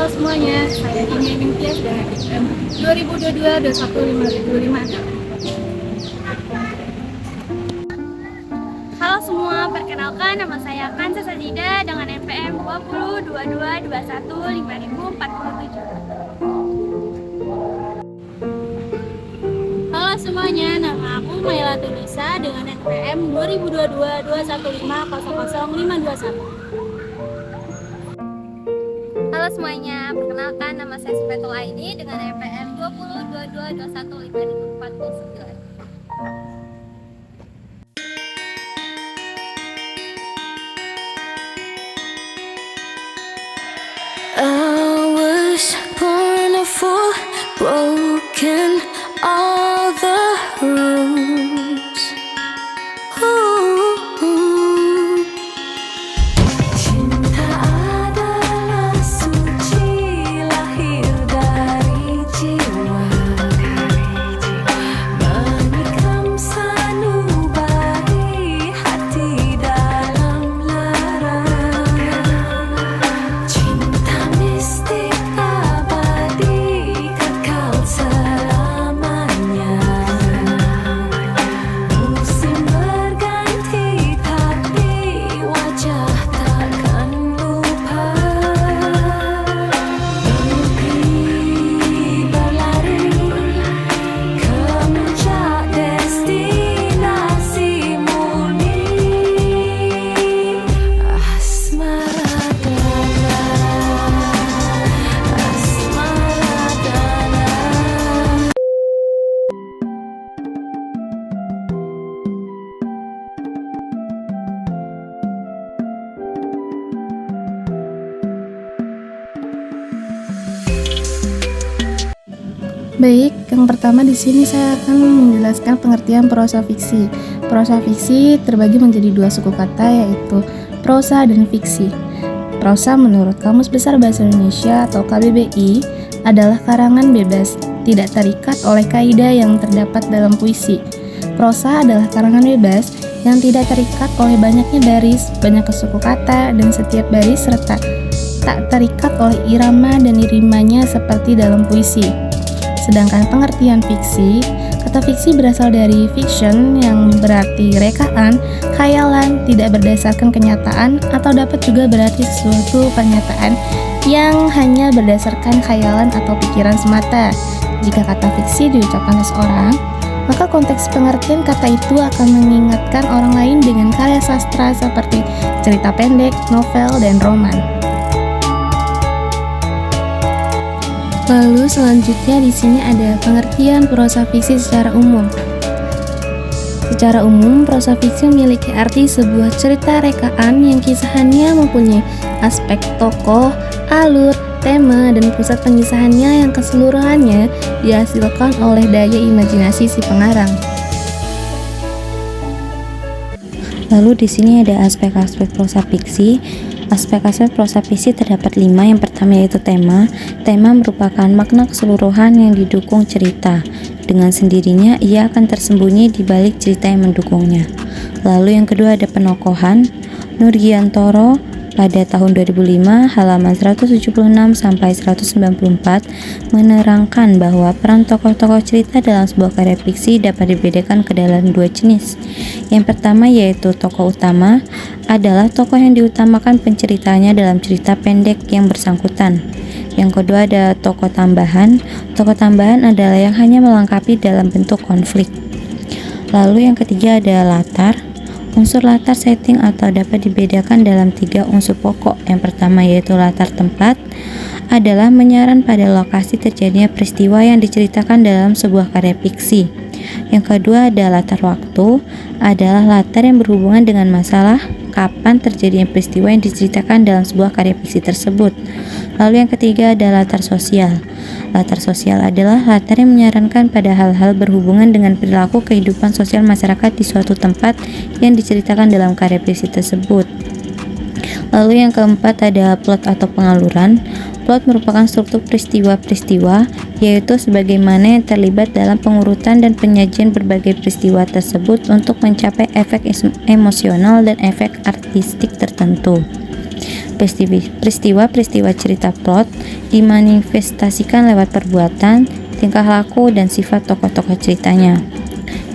semuanya, saya Ine Mintias dari FM 2022-21-5056. Halo semua, perkenalkan nama saya Kansa Sajida dengan NPM 2022-21-5047. Halo semuanya, nama aku Maila Tunisa dengan NPM 2022-21-500521. Halo semuanya, perkenalkan nama saya Supetul Aini dengan NPM 2022-21-5049. I was born a fool, broken all the rules. Ooh. Cinta adalah suci, lahir dari jiwa, menikam sanubari hati dalam lara. Cinta mistik abadi kekal selamanya. Musim berganti tapi wajah takkan lupa. Mimpi berlari kemuncak destinasi murni asmara dana, asmara dana. Baik, yang pertama di sini saya akan menjelaskan pengertian prosa fiksi. Prosa fiksi terbagi menjadi dua suku kata, yaitu prosa dan fiksi. Prosa menurut Kamus Besar Bahasa Indonesia atau KBBI adalah karangan bebas, tidak terikat oleh kaidah yang terdapat dalam puisi. Prosa adalah karangan bebas yang tidak terikat oleh banyaknya baris, banyaknya suku kata, dan setiap baris serta tak terikat oleh irama dan rimanya seperti dalam puisi. Sedangkan pengertian fiksi, kata fiksi berasal dari fiction yang berarti rekaan, khayalan, tidak berdasarkan kenyataan, atau dapat juga berarti sesuatu pernyataan yang hanya berdasarkan khayalan atau pikiran semata. Jika kata fiksi diucapkan seseorang, maka konteks pengertian kata itu akan mengingatkan orang lain dengan karya sastra seperti cerita pendek, novel, dan roman. Lalu selanjutnya di sini ada pengertian prosa fiksi secara umum. Secara umum, prosa fiksi memiliki arti sebuah cerita rekaan yang kisahannya mempunyai aspek tokoh, alur, tema, dan pusat pengisahannya yang keseluruhannya dihasilkan oleh daya imajinasi si pengarang. Lalu di sini ada aspek-aspek prosa fiksi. Aspek-aspek prosa fiksi terdapat 5. Yang pertama yaitu tema. Tema merupakan makna keseluruhan yang didukung cerita. Dengan sendirinya ia akan tersembunyi di balik cerita yang mendukungnya. Lalu yang kedua ada penokohan. Nurgiantoro pada tahun 2005 halaman 176 sampai 194 menerangkan bahwa peran tokoh-tokoh cerita dalam sebuah karya fiksi dapat dibedakan ke dalam dua jenis. Yang pertama yaitu tokoh utama adalah tokoh yang diutamakan penceritanya dalam cerita pendek yang bersangkutan. Yang kedua ada tokoh tambahan. Tokoh tambahan adalah yang hanya melengkapi dalam bentuk konflik. Lalu yang ketiga ada latar. Unsur latar setting atau dapat dibedakan dalam 3 unsur pokok. Yang pertama yaitu latar tempat adalah menyaran pada lokasi terjadinya peristiwa yang diceritakan dalam sebuah karya fiksi. Yang kedua ada latar waktu, adalah latar yang berhubungan dengan masalah kapan terjadinya peristiwa yang diceritakan dalam sebuah karya fiksi tersebut. Lalu yang ketiga ada latar sosial. Latar sosial adalah latar yang menyarankan pada hal-hal berhubungan dengan perilaku kehidupan sosial masyarakat di suatu tempat yang diceritakan dalam karya fiksi tersebut. Lalu yang keempat ada plot atau pengaluran. Plot merupakan struktur peristiwa-peristiwa, yaitu sebagaimana yang terlibat dalam pengurutan dan penyajian berbagai peristiwa tersebut untuk mencapai efek emosional dan efek artistik tertentu. Peristiwa-peristiwa cerita plot dimanifestasikan lewat perbuatan, tingkah laku, dan sifat tokoh-tokoh ceritanya.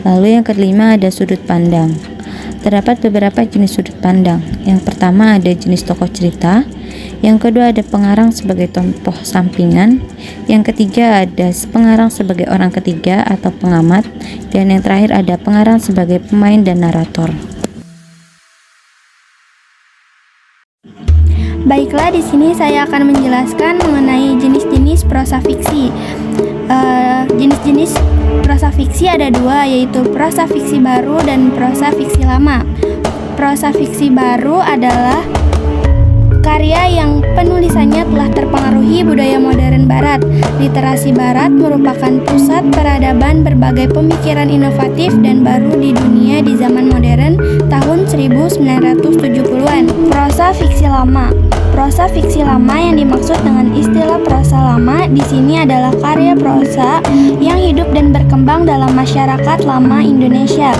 Lalu yang kelima ada sudut pandang. Terdapat beberapa jenis sudut pandang. Yang pertama ada jenis tokoh cerita. Yang kedua ada pengarang sebagai tokoh sampingan. Yang ketiga ada pengarang sebagai orang ketiga atau pengamat. Dan yang terakhir ada pengarang sebagai pemain dan narator. Baiklah, di sini saya akan menjelaskan mengenai jenis-jenis prosa fiksi. Jenis-jenis prosa fiksi ada dua, yaitu prosa fiksi baru dan prosa fiksi lama. Prosa fiksi baru adalah karya yang penulisannya telah terpengaruhi budaya modern Barat. Literasi Barat merupakan pusat peradaban berbagai pemikiran inovatif dan baru di dunia di zaman modern tahun 1970-an. Prosa fiksi lama. Prosa fiksi lama yang dimaksud dengan istilah prosa lama di sini adalah karya prosa yang hidup dan berkembang dalam masyarakat lama Indonesia,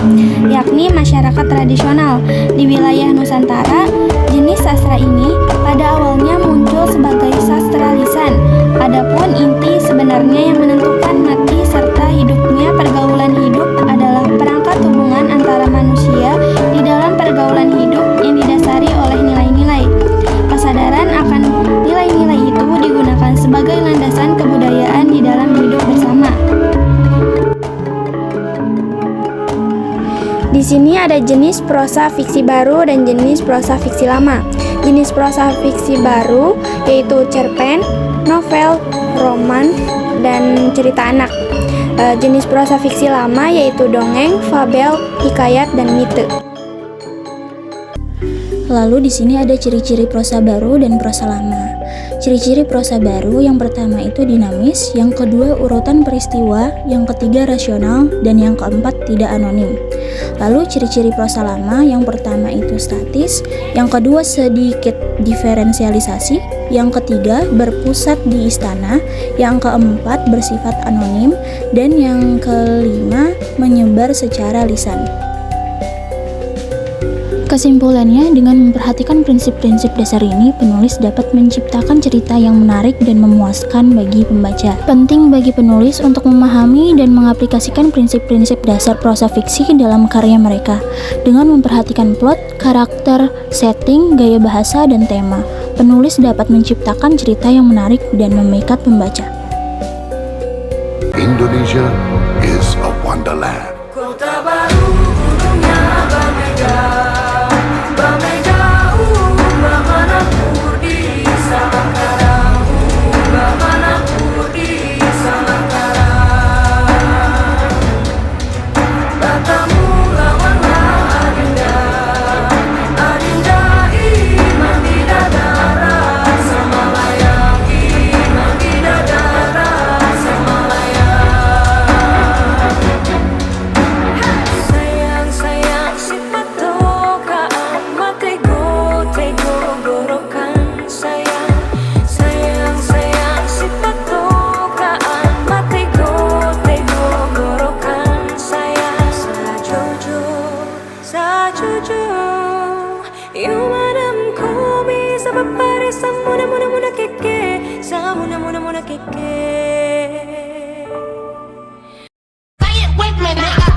yakni masyarakat tradisional. Di wilayah Nusantara, jenis sastra ini pada awalnya muncul sebagai sastra lisan. Adapun inti sebenarnya yang menentukan mati serta hidupnya pergaulan hidup adalah perangkat hubungan antara manusia di dalam pergaulan hidup yang didasari oleh nilai-nilai. Kesadaran akan nilai-nilai itu digunakan sebagai landasan kebudayaan di dalam hidup bersama. Di sini ada jenis prosa fiksi baru dan jenis prosa fiksi lama. Jenis prosa fiksi baru yaitu cerpen, novel, roman, dan cerita anak. Jenis prosa fiksi lama yaitu dongeng, fabel, hikayat, dan mite. Lalu di sini ada ciri-ciri prosa baru dan prosa lama. Ciri-ciri prosa baru yang pertama itu dinamis, yang kedua urutan peristiwa, yang ketiga rasional, dan yang keempat tidak anonim. Lalu ciri-ciri prosa lama yang pertama itu statis, yang kedua sedikit diferensialisasi, yang ketiga berpusat di istana, yang keempat bersifat anonim, dan yang kelima menyebar secara lisan. Kesimpulannya, dengan memperhatikan prinsip-prinsip dasar ini, penulis dapat menciptakan cerita yang menarik dan memuaskan bagi pembaca. Penting bagi penulis untuk memahami dan mengaplikasikan prinsip-prinsip dasar prosa fiksi dalam karya mereka, dengan memperhatikan plot, karakter, setting, gaya bahasa, dan tema. Penulis dapat menciptakan cerita yang menarik dan memikat pembaca. Indonesia is a wonderland. Kota baru gunungnya berbeda, berbeda bagaimana di Samangkarang, bagaimana di Samangkarang. Bertemu lawanlah Adinda, Adinda iman di dadara sama layang, iman di dadara sama layang. Sayang sayang si patokaan matego gorokan sayang. Sayang sayang si patokaan matego gorokan sayang. Sajojo you madam komi sa papare sa muna keke, sa muna keke. Say it with me now.